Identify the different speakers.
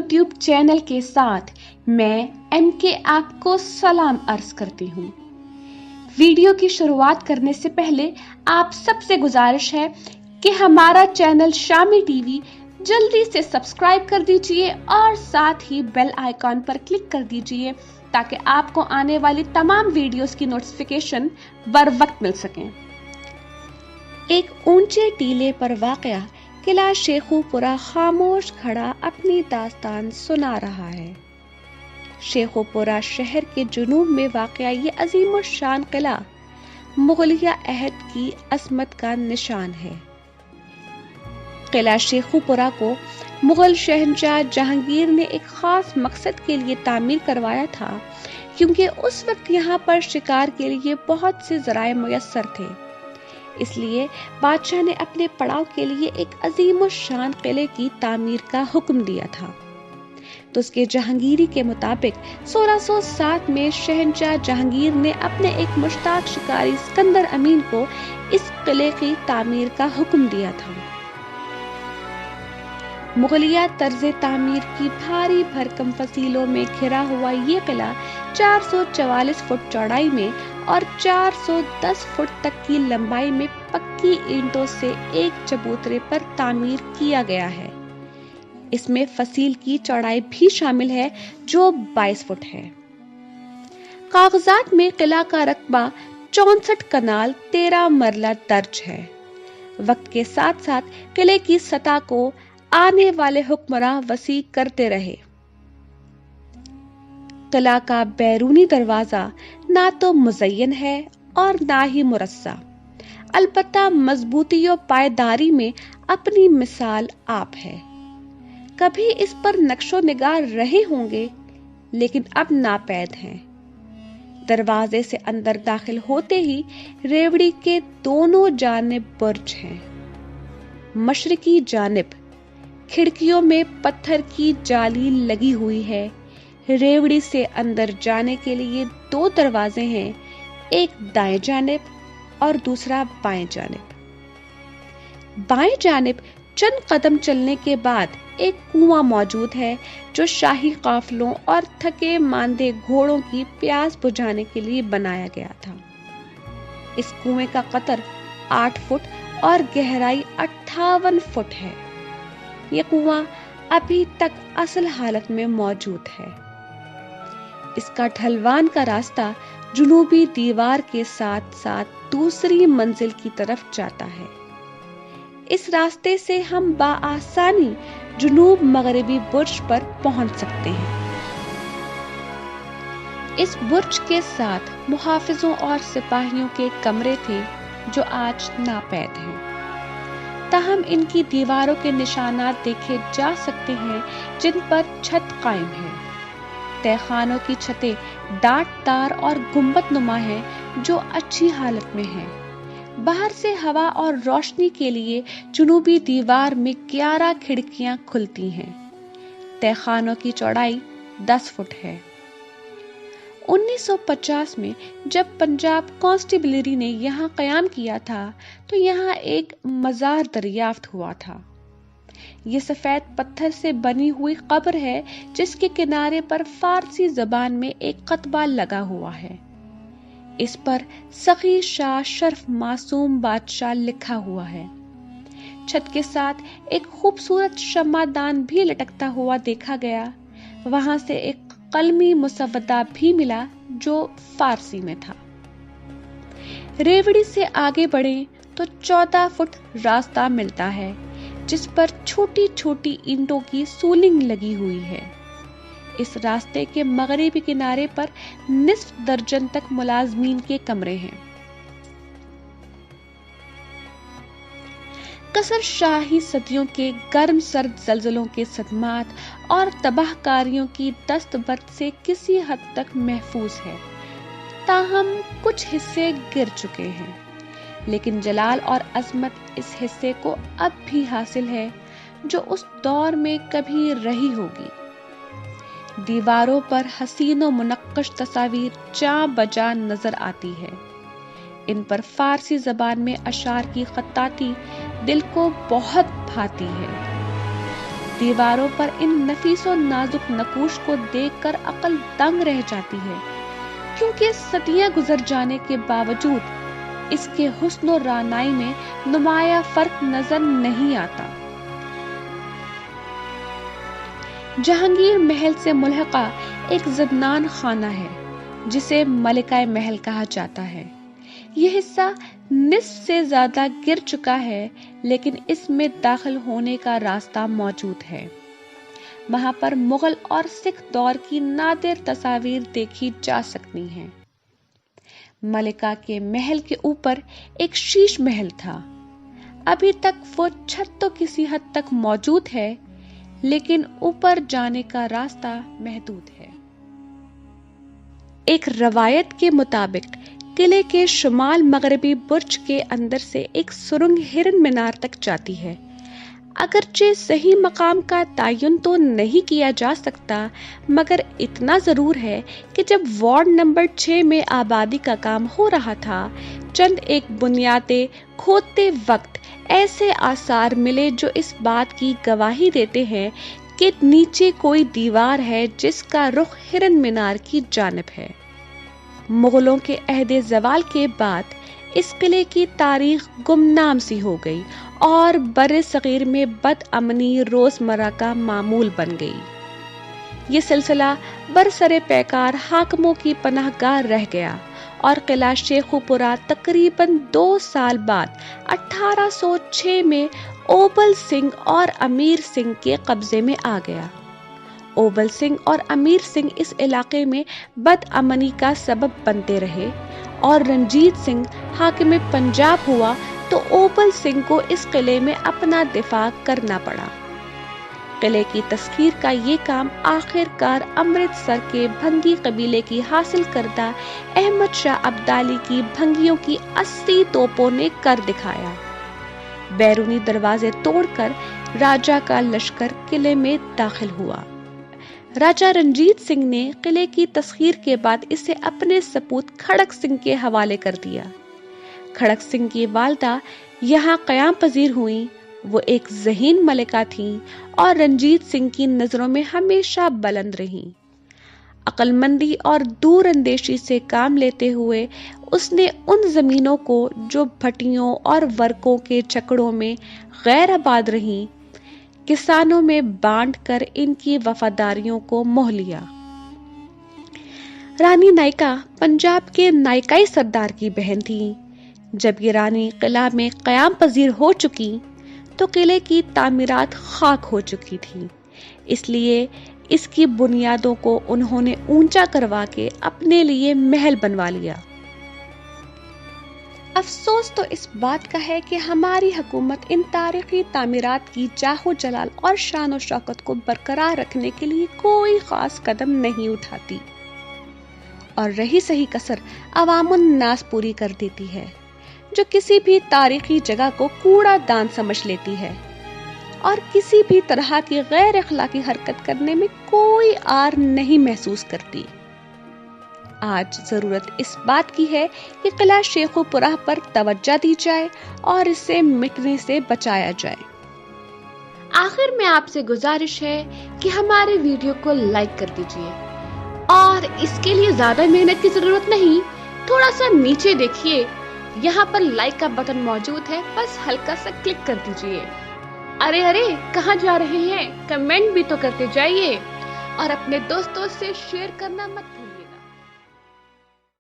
Speaker 1: YouTube channel के साथ मैं MK आपको सलाम अर्ज करती हूँ। वीडियो की शुरुआत करने से पहले आप सबसे गुजारिश है कि हमारा चैनल शामी टीवी जल्दी से सब्सक्राइब कर दीजिए और साथ ही बेल आइकॉन पर क्लिक कर दीजिए ताकि आपको आने वाली तमाम वीडियोस की नोटिफिकेशन बर वक्त मिल सकें। एक ऊंचे टीले पर वाक़या किला शेखुपुरा खामोश खड़ा अपनी दास्तान सुना रहा है। शेखुपुरा शहर के जुनूब में वाक़या ये अजीम शान किला मुगलिया अहद की असमत का निशान है। किला शेखुपुरा को मुगल शहंशाह जहांगीर ने एक खास मकसद के लिए तामीर करवाया था, क्योंकि उस वक्त यहाँ पर शिकार के लिए बहुत से ज़राए मुयस्सर थे। इसलिए बादशाह ने अपने पड़ाव के लिए एक अजीम शान किले की तामीर का हुक्म दिया था। तो उसके जहांगीरी के मुताबिक 1607 में शहंशाह जहांगीर ने अपने एक मुश्ताक शिकारी सिकंदर अमीन को इस किले की तामीर का हुक्म दिया था। मुगलिया तर्ज तामीर की भारी भरकम फसीलों में घिरा हुआ ये किला 444 फुट चौड़ाई में और 410 फुट तक की लंबाई में पक्की ईंटों से एक चबूतरे पर तामीर किया गया है। इसमें फसील की चौड़ाई भी शामिल है जो 22 फुट है। कागजात में किला का रकबा 64 कनाल 13 मरला दर्ज है। वक्त के साथ साथ किले की सतह को आने वाले हुक्मरान वसी करते रहे। किला का बैरूनी दरवाजा ना तो मुज़य्यन है और ना ही मुरस्सा, अलबत्ता मजबूती और पायदारी में अपनी मिसाल आप है। कभी इस पर नक्शो निगार रहे होंगे, लेकिन अब नापैद हैं। दरवाजे से अंदर दाखिल होते ही रेवड़ी के दोनों जानिब बुर्ज हैं। मशरिकी जानिब खिड़कियों में पत्थर की जाली लगी हुई है। रेवड़ी से अंदर जाने के लिए 2 दरवाजे हैं, एक दाएं जानिब और दूसरा बाएं जानिब। बाएं जानिब चंद कदम चलने के बाद एक कुआं मौजूद है जो शाही काफलों और थके मांदे घोड़ों की प्यास बुझाने के लिए बनाया गया था। इस कुएं का कतर 8 फुट और गहराई 58 फुट है। यह कुआं अभी तक असल हालत में मौजूद है। इसका ढलवान का रास्ता जुनूबी दीवार के साथ साथ दूसरी मंजिल की तरफ जाता है। इस रास्ते से हम बाआसानी जुनूब मगरिबी बुर्ज पर पहुंच सकते हैं। इस बुर्ज के साथ मुहाफिजों और सिपाहियों के कमरे थे जो आज नापैद हैं। ताहम इनकी दीवारों के निशानात देखे जा सकते हैं जिन पर छत कायम है। तहखानों की छतें डाटदार और गुंबद नुमा हैं जो अच्छी हालत में हैं। बाहर से हवा और रोशनी के लिए जुनूबी दीवार में 11 खिड़कियां खुलती हैं। तहखानों की चौड़ाई 10 फुट है। 1950 में जब पंजाब कांस्टेबलरी ने यहाँ कयाम किया था तो यहाँ एक मज़ार दरियाफ्त हुआ था। ये सफेद पत्थर से बनी हुई कब्र है जिसके किनारे पर फारसी जबान में एक कतबा लगा हुआ है। इस पर सखी शाह शर्फ मासूम बादशाह लिखा हुआ है। छत के साथ एक खूबसूरत शम्मादान भी लटकता हुआ देखा गया। वहां से एक कलमी मुसव्वदा भी मिला जो फारसी में था। रेवड़ी से आगे बढ़े तो 14 फुट रास्ता मिलता है जिस पर छोटी छोटी ईंटों की सूलिंग लगी हुई है। इस रास्ते के मगरिबी किनारे पर निस्फ दर्जन तक मुलाजमीन के कमरे हैं। कसर शाही सदियों के गर्म सर्द जल्जलों के सदमात और तबाहकारियों की दस्तबर्द से किसी हद तक महफूज है। ताहम कुछ हिस्से गिर चुके हैं, लेकिन जलाल और अजमत इस हिस्से को अब भी हासिल है जो उस दौर में कभी रही होगी। दीवारों पर हसीन और मुनक्कश तस्वीर जां बजां नजर आती है। इन पर फारसी जबान में अशार की खत्ताती दिल को बहुत भाती है। دیواروں پر ان نفیس و نازک نقوش کو دیکھ کر عقل دنگ رہ جاتی ہے، کیونکہ صدیاں گزر جانے کے باوجود اس کے حسن و رعنائی میں نمایاں فرق نظر نہیں آتا۔ جہانگیر محل سے ملحقہ ایک زندان خانہ ہے جسے ملکہ محل کہا جاتا ہے۔ یہ حصہ نصف سے زیادہ گر چکا ہے، لیکن اس میں داخل ہونے کا راستہ موجود ہے۔ وہاں پر مغل اور سکھ دور کی نادر تصاویر دیکھی جا سکتی ہیں۔ ملکہ کے محل کے اوپر ایک شیش محل تھا۔ ابھی تک وہ چھت تو کسی حد تک موجود ہے، لیکن اوپر جانے کا راستہ محدود ہے۔ ایک روایت کے مطابق قلعے کے شمال مغربی برج کے اندر سے ایک سرنگ ہرن مینار تک جاتی ہے۔ اگرچہ صحیح مقام کا تعین تو نہیں کیا جا سکتا، مگر اتنا ضرور ہے کہ جب وارڈ نمبر 6 میں آبادی کا کام ہو رہا تھا، چند ایک بنیادیں کھودتے وقت ایسے آثار ملے جو اس بات کی گواہی دیتے ہیں کہ نیچے کوئی دیوار ہے جس کا رخ ہرن مینار کی جانب ہے۔ مغلوں کے عہد زوال کے بعد اس قلعے کی تاریخ گمنام سی ہو گئی اور بر صغیر میں بد امنی روزمرہ کا معمول بن گئی۔ یہ سلسلہ برسر پیکار حاکموں کی پناہ گاہ رہ گیا اور قلعہ شیخو پورہ تقریباً 2 سال بعد 1806 میں اوبل سنگھ اور امیر سنگھ کے قبضے میں آ گیا۔ اوبل سنگھ اور امیر سنگھ اس علاقے میں بد امنی کا سبب بنتے رہے اور رنجیت سنگھ حاکم پنجاب ہوا تو اوبل سنگھ کو اس قلعے میں اپنا دفاع کرنا پڑا۔ قلعے کی تسخیر کا یہ کام آخر کار امرتسر کے بھنگی قبیلے کی حاصل کردہ احمد شاہ ابدالی کی بھنگیوں کی 80 توپوں نے کر دکھایا۔ بیرونی دروازے توڑ کر راجہ کا لشکر قلعے میں داخل ہوا۔ راجہ رنجیت سنگھ نے قلعے کی تسخیر کے بعد اسے اپنے سپوت کھڑک سنگھ کے حوالے کر دیا۔ کھڑک سنگھ کی والدہ یہاں قیام پذیر ہوئیں۔ وہ ایک ذہین ملکہ تھیں اور رنجیت سنگھ کی نظروں میں ہمیشہ بلند رہیں۔ عقل مندی اور دور اندیشی سے کام لیتے ہوئے اس نے ان زمینوں کو جو بھٹیوں اور ورکوں کے چکڑوں میں غیر آباد رہیں، کسانوں میں بانٹ کر ان کی وفاداریوں کو موہ لیا۔ رانی نائکا پنجاب کے نائکائی سردار کی بہن تھی۔ جب یہ رانی قلعہ میں قیام پذیر ہو چکی تو قلعے کی تعمیرات خاک ہو چکی تھی، اس لیے اس کی بنیادوں کو انہوں نے اونچا کروا کے اپنے لیے محل بنوا لیا۔ افسوس تو اس بات کا ہے کہ ہماری حکومت ان تاریخی تعمیرات کی جاہ و جلال اور شان و شوکت کو برقرار رکھنے کے لیے کوئی خاص قدم نہیں اٹھاتی، اور رہی صحیح کسر عوام الناس پوری کر دیتی ہے، جو کسی بھی تاریخی جگہ کو کوڑا دان سمجھ لیتی ہے اور کسی بھی طرح کی غیر اخلاقی حرکت کرنے میں کوئی آر نہیں محسوس کرتی۔ آج ضرورت اس بات کی ہے کہ قلعہ شیخو پورہ پر توجہ دی جائے اور اسے مٹنے سے بچایا جائے۔ آخر میں آپ سے گزارش ہے کہ ہمارے ویڈیو کو لائک کر دیجئے، اور اس کے لیے زیادہ محنت کی ضرورت نہیں، تھوڑا سا نیچے دیکھیے، یہاں پر لائک کا بٹن موجود ہے، بس ہلکا سا کلک کر دیجئے۔ ارے کہاں جا رہے ہیں؟ کمنٹ بھی تو کرتے جائیے اور اپنے دوستوں سے شیئر کرنا مت بھولیں۔